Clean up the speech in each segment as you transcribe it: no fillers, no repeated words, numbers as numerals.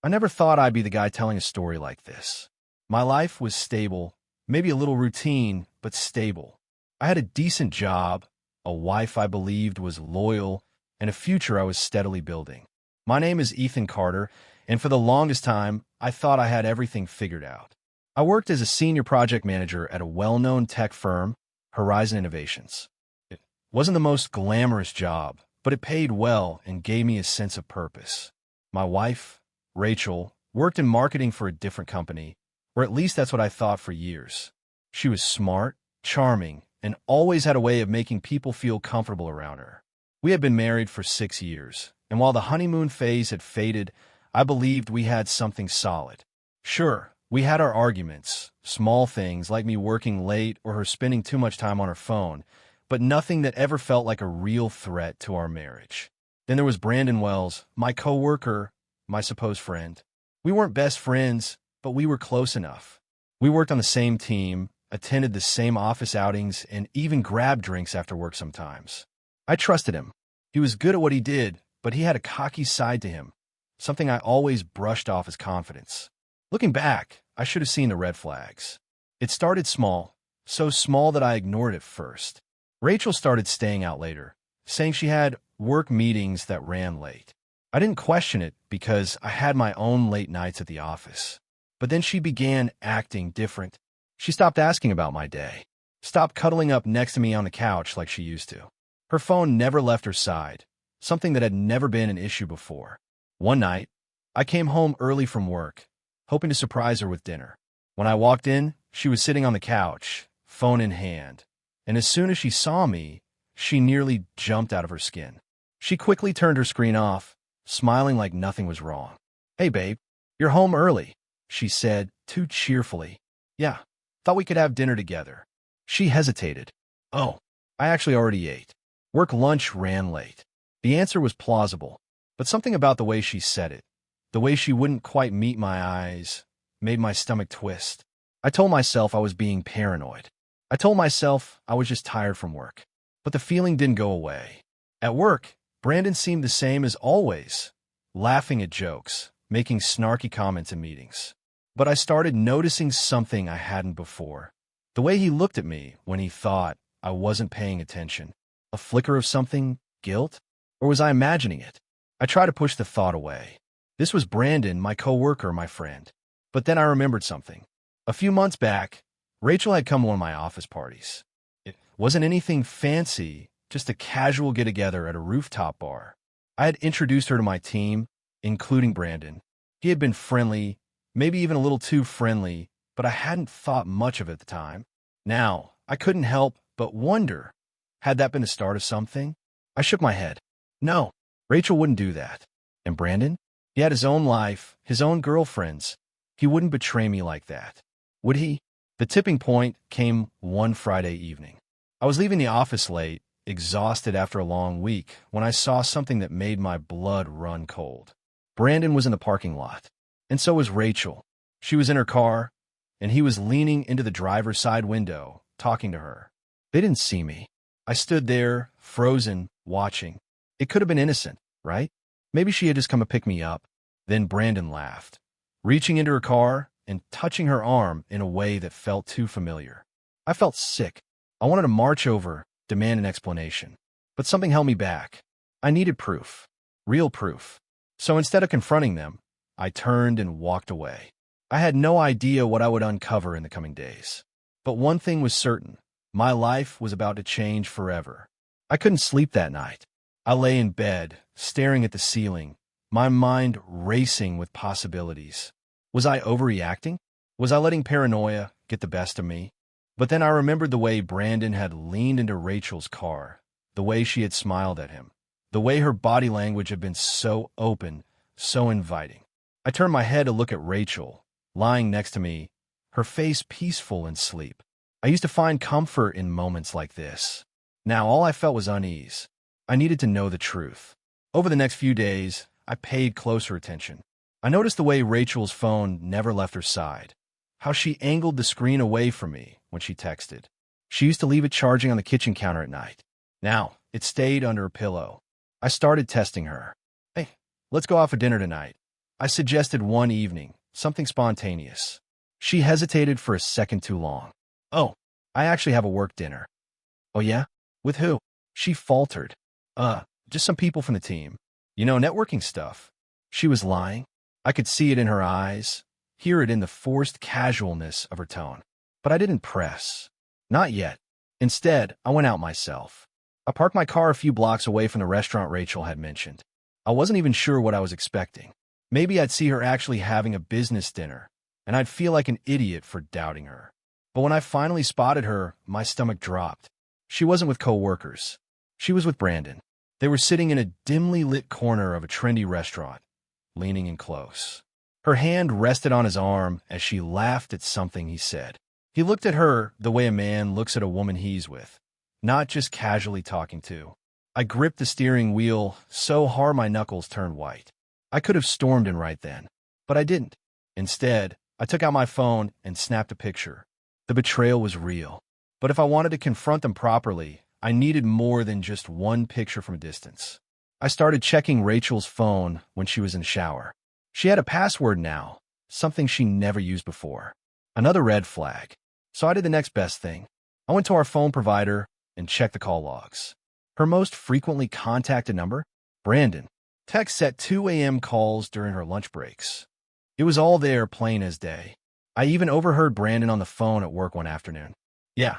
I never thought I'd be the guy telling a story like this. My life was stable, maybe a little routine, but stable. I had a decent job, a wife I believed was loyal, and a future I was steadily building. My name is Ethan Carter, and for the longest time, I thought I had everything figured out. I worked as a senior project manager at a well-known tech firm, Horizon Innovations. It wasn't the most glamorous job, but it paid well and gave me a sense of purpose. My wife, Rachel, worked in marketing for a different company, or at least that's what I thought for years. She was smart, charming, and always had a way of making people feel comfortable around her. We had been married for 6 years, and while the honeymoon phase had faded, I believed we had something solid. Sure, we had our arguments, small things like me working late or her spending too much time on her phone, but nothing that ever felt like a real threat to our marriage. Then there was Brandon Wells, my coworker, my supposed friend. We weren't best friends, but we were close enough. We worked on the same team, attended the same office outings, and even grabbed drinks after work sometimes. I trusted him. He was good at what he did, but he had a cocky side to him, something I always brushed off as confidence. Looking back, I should have seen the red flags. It started small, so small that I ignored it first. Rachel started staying out later, saying she had work meetings that ran late. I didn't question it because I had my own late nights at the office. But then she began acting different. She stopped asking about my day, stopped cuddling up next to me on the couch like she used to. Her phone never left her side, something that had never been an issue before. One night, I came home early from work, hoping to surprise her with dinner. When I walked in, she was sitting on the couch, phone in hand, and as soon as she saw me, she nearly jumped out of her skin. She quickly turned her screen off, smiling like nothing was wrong. "Hey, babe, you're home early," she said, too cheerfully. "Yeah, thought we could have dinner together." She hesitated. "Oh, I actually already ate. Work lunch ran late." The answer was plausible, but something about the way she said it, the way she wouldn't quite meet my eyes, made my stomach twist. I told myself I was being paranoid. I told myself I was just tired from work. But the feeling didn't go away. At work, Brandon seemed the same as always, laughing at jokes, making snarky comments in meetings. But I started noticing something I hadn't before. The way he looked at me when he thought I wasn't paying attention. A flicker of something, guilt? Or was I imagining it? I tried to push the thought away. This was Brandon, my coworker, my friend. But then I remembered something. A few months back, Rachel had come to one of my office parties. It wasn't anything fancy, just a casual get-together at a rooftop bar. I had introduced her to my team, including Brandon. He had been friendly, maybe even a little too friendly, but I hadn't thought much of it at the time. Now, I couldn't help but wonder, had that been the start of something? I shook my head. No, Rachel wouldn't do that. And Brandon? He had his own life, his own girlfriends. He wouldn't betray me like that. Would he? The tipping point came one Friday evening. I was leaving the office late, exhausted after a long week, when I saw something that made my blood run cold. Brandon was in the parking lot, and so was Rachel. She was in her car, and he was leaning into the driver's side window, talking to her. They didn't see me. I stood there, frozen, watching. It could have been innocent, right? Maybe she had just come to pick me up. Then Brandon laughed, reaching into her car and touching her arm in a way that felt too familiar. I felt sick. I wanted to march over, demand an explanation. But something held me back. I needed proof. Real proof. So instead of confronting them, I turned and walked away. I had no idea what I would uncover in the coming days. But one thing was certain. My life was about to change forever. I couldn't sleep that night. I lay in bed, staring at the ceiling, my mind racing with possibilities. Was I overreacting? Was I letting paranoia get the best of me? But then I remembered the way Brandon had leaned into Rachel's car, the way she had smiled at him, the way her body language had been so open, so inviting. I turned my head to look at Rachel, lying next to me, her face peaceful in sleep. I used to find comfort in moments like this. Now all I felt was unease. I needed to know the truth. Over the next few days, I paid closer attention. I noticed the way Rachel's phone never left her side, how she angled the screen away from me when she texted. She used to leave it charging on the kitchen counter at night. Now, it stayed under her pillow. I started testing her. "Hey, let's go out for dinner tonight. I suggested one evening, something spontaneous. She hesitated for a second too long. Oh, I actually have a work dinner. Oh yeah? With who? She faltered. Just some people from the team. Networking stuff. She was lying. I could see it in her eyes, hear it in the forced casualness of her tone. But I didn't press. Not yet. Instead, I went out myself. I parked my car a few blocks away from the restaurant Rachel had mentioned. I wasn't even sure what I was expecting. Maybe I'd see her actually having a business dinner, and I'd feel like an idiot for doubting her. But when I finally spotted her, my stomach dropped. She wasn't with coworkers. She was with Brandon. They were sitting in a dimly lit corner of a trendy restaurant, leaning in close. Her hand rested on his arm as she laughed at something he said. He looked at her the way a man looks at a woman he's with, not just casually talking to. I gripped the steering wheel so hard my knuckles turned white. I could have stormed in right then, but I didn't. Instead, I took out my phone and snapped a picture. The betrayal was real. But if I wanted to confront them properly, I needed more than just one picture from a distance. I started checking Rachel's phone when she was in the shower. She had a password now, something she never used before. Another red flag. So I did the next best thing. I went to our phone provider and checked the call logs. Her most frequently contacted number? Brandon. Texts at 2 a.m. calls during her lunch breaks. It was all there, plain as day. I even overheard Brandon on the phone at work one afternoon. Yeah,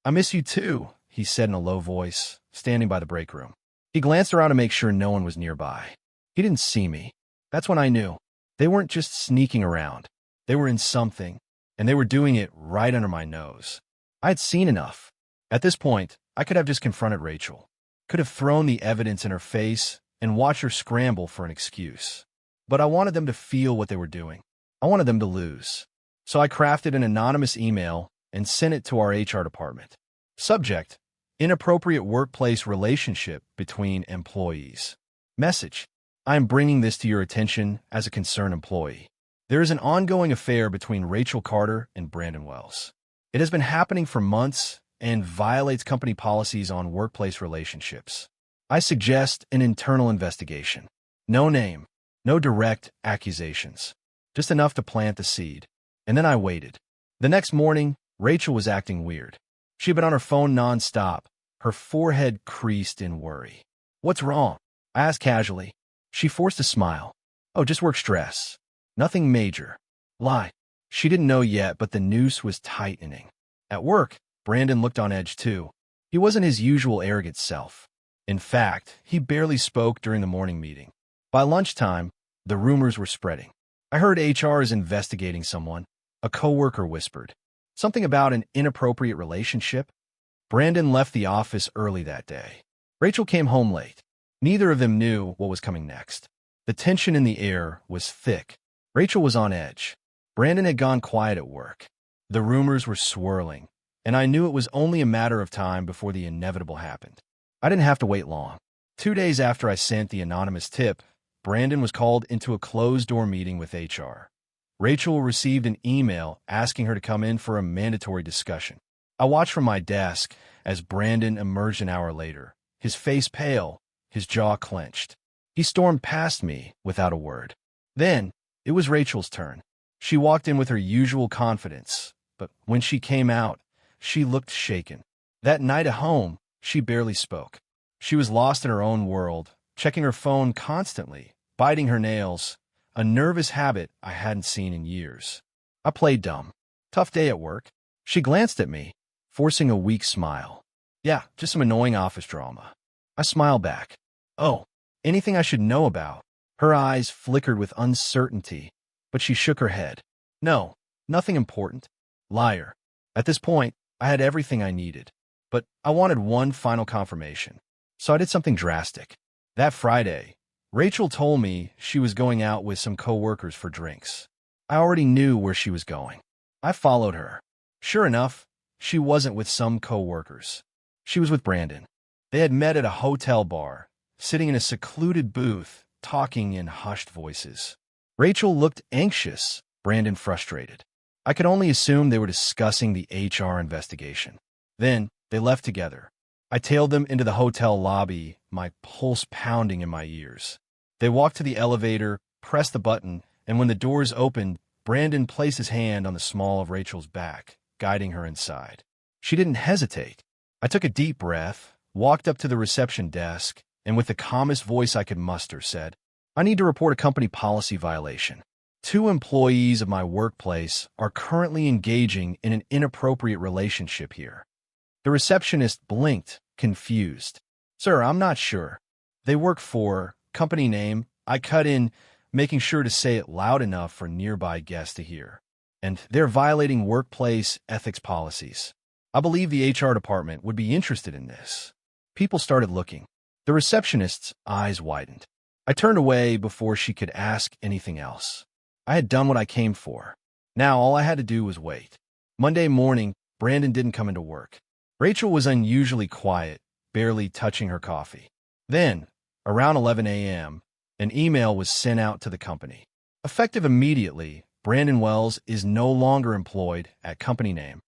I miss you too, he said in a low voice, standing by the break room. He glanced around to make sure no one was nearby. He didn't see me. That's when I knew. They weren't just sneaking around. They were in something, and they were doing it right under my nose. I had seen enough. At this point, I could have just confronted Rachel. Could have thrown the evidence in her face and watched her scramble for an excuse. But I wanted them to feel what they were doing. I wanted them to lose. So I crafted an anonymous email and sent it to our HR department. Subject: inappropriate workplace relationship between employees. Message: I am bringing this to your attention as a concerned employee. There is an ongoing affair between Rachel Carter and Brandon Wells. It has been happening for months and violates company policies on workplace relationships. I suggest an internal investigation. No name, no direct accusations, just enough to plant the seed. And then I waited. The next morning, Rachel was acting weird. She had been on her phone nonstop, her forehead creased in worry. What's wrong? I asked casually. She forced a smile. Oh, just work stress. Nothing major. Lie. She didn't know yet, but the noose was tightening. At work, Brandon looked on edge too. He wasn't his usual arrogant self. In fact, he barely spoke during the morning meeting. By lunchtime, the rumors were spreading. I heard HR is investigating someone. A coworker whispered. Something about an inappropriate relationship. Brandon left the office early that day. Rachel came home late. Neither of them knew what was coming next. The tension in the air was thick. Rachel was on edge. Brandon had gone quiet at work. The rumors were swirling, and I knew it was only a matter of time before the inevitable happened. I didn't have to wait long. 2 days after I sent the anonymous tip, Brandon was called into a closed-door meeting with HR. Rachel received an email asking her to come in for a mandatory discussion. I watched from my desk as Brandon emerged an hour later, his face pale, his jaw clenched. He stormed past me without a word. Then, it was Rachel's turn. She walked in with her usual confidence, but when she came out, she looked shaken. That night at home, she barely spoke. She was lost in her own world, checking her phone constantly, biting her nails, a nervous habit I hadn't seen in years. I played dumb. Tough day at work. She glanced at me, forcing a weak smile. Yeah, just some annoying office drama. I smiled back. Oh, anything I should know about? Her eyes flickered with uncertainty, but she shook her head. No, nothing important. Liar. At this point, I had everything I needed. But I wanted one final confirmation. So I did something drastic. That Friday, Rachel told me she was going out with some coworkers for drinks. I already knew where she was going. I followed her. Sure enough, she wasn't with some coworkers. She was with Brandon. They had met at a hotel bar, sitting in a secluded booth, talking in hushed voices. Rachel looked anxious, Brandon frustrated. I could only assume they were discussing the HR investigation. Then, they left together. I tailed them into the hotel lobby, my pulse pounding in my ears. They walked to the elevator, pressed the button, And when the doors opened, Brandon placed his hand on the small of Rachel's back, guiding her inside. She didn't hesitate. I took a deep breath, walked up to the reception desk, and with the calmest voice I could muster, said, "I need to report a company policy violation. 2 employees of my workplace are currently engaging in an inappropriate relationship here." The receptionist blinked, confused. "Sir, I'm not sure. They work for company name." I cut in, making sure to say it loud enough for nearby guests to hear. "And they're violating workplace ethics policies. I believe the HR department would be interested in this." People started looking. The receptionist's eyes widened. I turned away before she could ask anything else. I had done what I came for. Now all I had to do was wait. Monday morning, Brandon didn't come into work. Rachel was unusually quiet, barely touching her coffee. Then, around 11 a.m., an email was sent out to the company. Effective immediately, Brandon Wells is no longer employed at company name.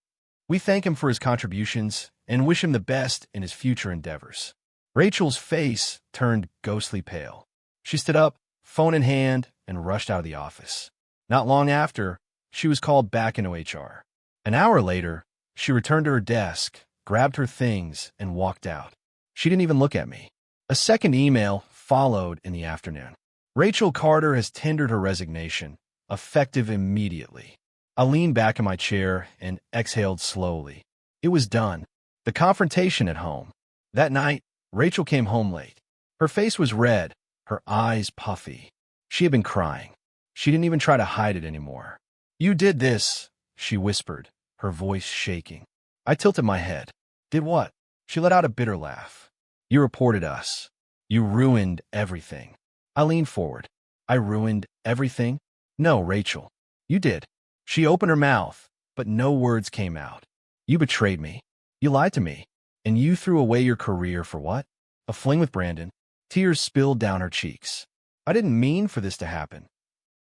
We thank him for his contributions and wish him the best in his future endeavors. Rachel's face turned ghostly pale. She stood up, phone in hand, and rushed out of the office. Not long after, she was called back into HR. An hour later, she returned to her desk, grabbed her things, and walked out. She didn't even look at me. A second email followed in the afternoon. "Rachel Carter has tendered her resignation, effective immediately." I leaned back in my chair and exhaled slowly. It was done. The confrontation at home. That night, Rachel came home late. Her face was red, her eyes puffy. She had been crying. She didn't even try to hide it anymore. "You did this," she whispered, her voice shaking. I tilted my head. "Did what?" She let out a bitter laugh. "You reported us. You ruined everything." I leaned forward. "I ruined everything?" "No, Rachel. You did." She opened her mouth, but no words came out. "You betrayed me. You lied to me. And you threw away your career for what?" "A fling with Brandon." Tears spilled down her cheeks. "I didn't mean for this to happen."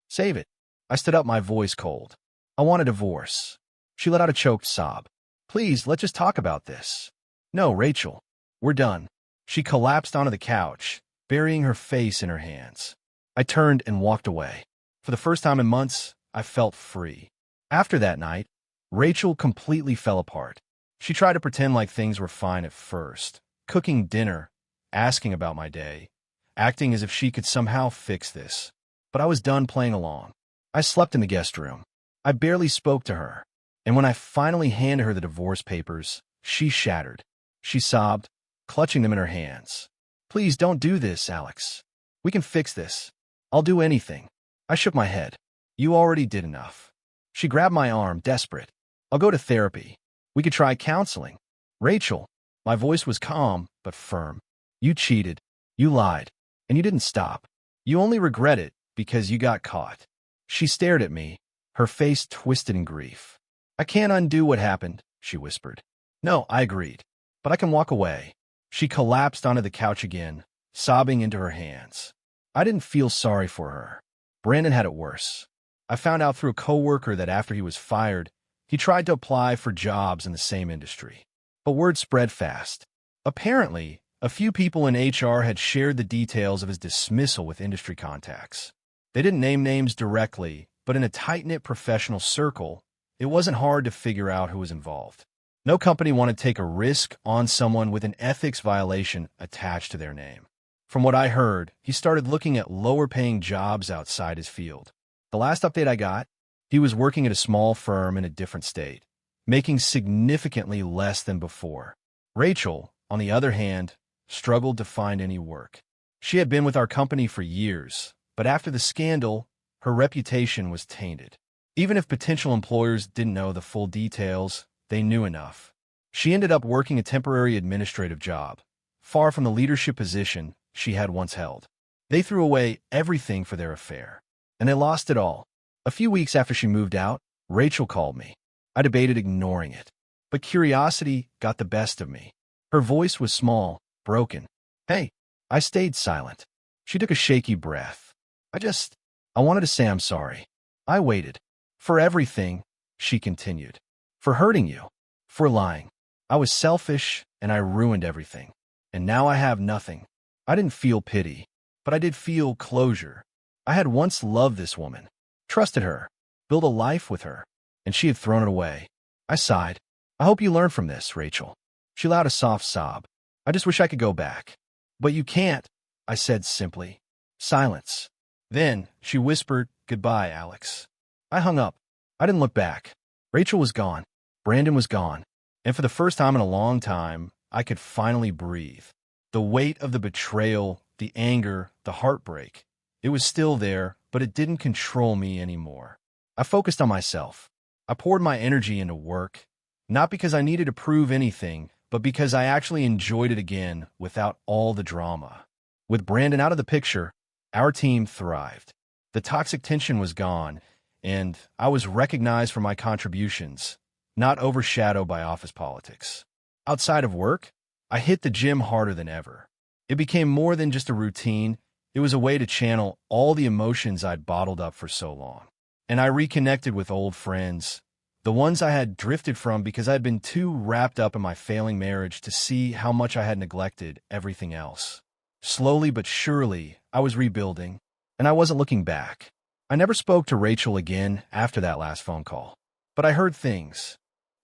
"Save it." I stood up, my voice cold. "I want a divorce." She let out a choked sob. "Please, let's just talk about this." "No, Rachel. We're done." She collapsed onto the couch, burying her face in her hands. I turned and walked away. For the first time in months, I felt free. After that night, Rachel completely fell apart. She tried to pretend like things were fine at first, cooking dinner, asking about my day, acting as if she could somehow fix this. But I was done playing along. I slept in the guest room. I barely spoke to her. And when I finally handed her the divorce papers, she shattered. She sobbed, clutching them in her hands. "Please don't do this, Alex. We can fix this. I'll do anything." I shook my head. "You already did enough." She grabbed my arm, desperate. "I'll go to therapy. We could try counseling." "Rachel," my voice was calm but firm. "You cheated. You lied. And you didn't stop. You only regret it because you got caught." She stared at me, her face twisted in grief. "I can't undo what happened," she whispered. "No," I agreed. "But I can walk away." She collapsed onto the couch again, sobbing into her hands. I didn't feel sorry for her. Brandon had it worse. I found out through a coworker that after he was fired, he tried to apply for jobs in the same industry. But word spread fast. Apparently, a few people in HR had shared the details of his dismissal with industry contacts. They didn't name names directly, but in a tight-knit professional circle, it wasn't hard to figure out who was involved. No company wanted to take a risk on someone with an ethics violation attached to their name. From what I heard, he started looking at lower-paying jobs outside his field. The last update I got, he was working at a small firm in a different state, making significantly less than before. Rachel, on the other hand, struggled to find any work. She had been with our company for years, but after the scandal, her reputation was tainted. Even if potential employers didn't know the full details, they knew enough. She ended up working a temporary administrative job, far from the leadership position she had once held. They threw away everything for their affair, and they lost it all. A few weeks after she moved out, Rachel called me. I debated ignoring it, but curiosity got the best of me. Her voice was small, broken. "Hey." I stayed silent. She took a shaky breath. I wanted to say I'm sorry. I waited. "For everything," she continued. "For hurting you. For lying. I was selfish, and I ruined everything. And now I have nothing." I didn't feel pity, but I did feel closure. I had once loved this woman. trusted her, built a life with her, and she had thrown it away. I sighed. I hope you learn from this, Rachel. She let out a soft sob. I just wish I could go back. But you can't, I said simply. Silence. Then she whispered, goodbye, Alex. I hung up. I didn't look back. Rachel was gone. Brandon was gone. And for the first time in a long time, I could finally breathe. The weight of the betrayal, the anger, the heartbreak, it was still there, but it didn't control me anymore. I focused on myself. I poured my energy into work, not because I needed to prove anything, but because I actually enjoyed it again without all the drama. With Brandon out of the picture, our team thrived. The toxic tension was gone, and I was recognized for my contributions, not overshadowed by office politics. Outside of work, I hit the gym harder than ever. It became more than just a routine. It was a way to channel all the emotions I'd bottled up for so long. And I reconnected with old friends, the ones I had drifted from because I'd been too wrapped up in my failing marriage to see how much I had neglected everything else. Slowly but surely, I was rebuilding, and I wasn't looking back. I never spoke to Rachel again after that last phone call. But I heard things.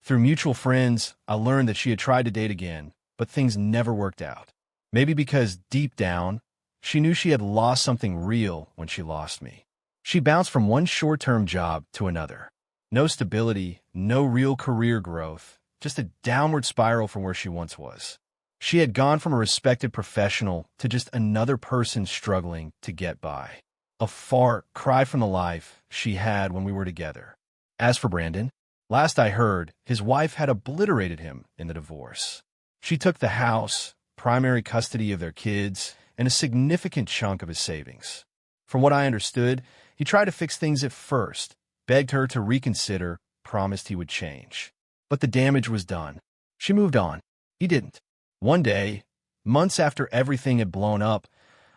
Through mutual friends, I learned that she had tried to date again, but things never worked out. Maybe because deep down, she knew she had lost something real when she lost me. She bounced from one short-term job to another. No stability, no real career growth, just a downward spiral from where she once was. She had gone from a respected professional to just another person struggling to get by. A far cry from the life she had when we were together. As for Brandon, last I heard, his wife had obliterated him in the divorce. She took the house, primary custody of their kids, and a significant chunk of his savings. From what I understood, he tried to fix things at first, begged her to reconsider, promised he would change. But the damage was done. She moved on. He didn't. One day, months after everything had blown up,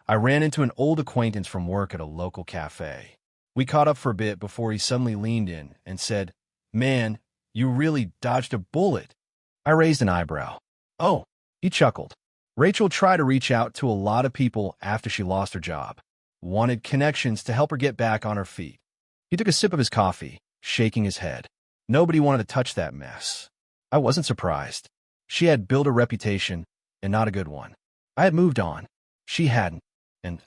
I ran into an old acquaintance from work at a local cafe. We caught up for a bit before he suddenly leaned in and said, "Man, you really dodged a bullet." I raised an eyebrow. "Oh," he chuckled. Rachel tried to reach out to a lot of people after she lost her job. Wanted connections to help her get back on her feet. He took a sip of his coffee, shaking his head. Nobody wanted to touch that mess. I wasn't surprised. She had built a reputation, and not a good one. I had moved on. She hadn't, and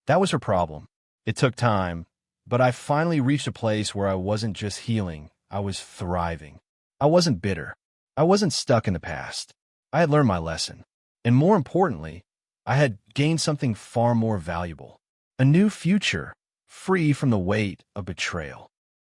that was her problem. It took time, but I finally reached a place where I wasn't just healing, I was thriving. I wasn't bitter. I wasn't stuck in the past. I had learned my lesson. And more importantly, I had gained something far more valuable. A new future, free from the weight of betrayal.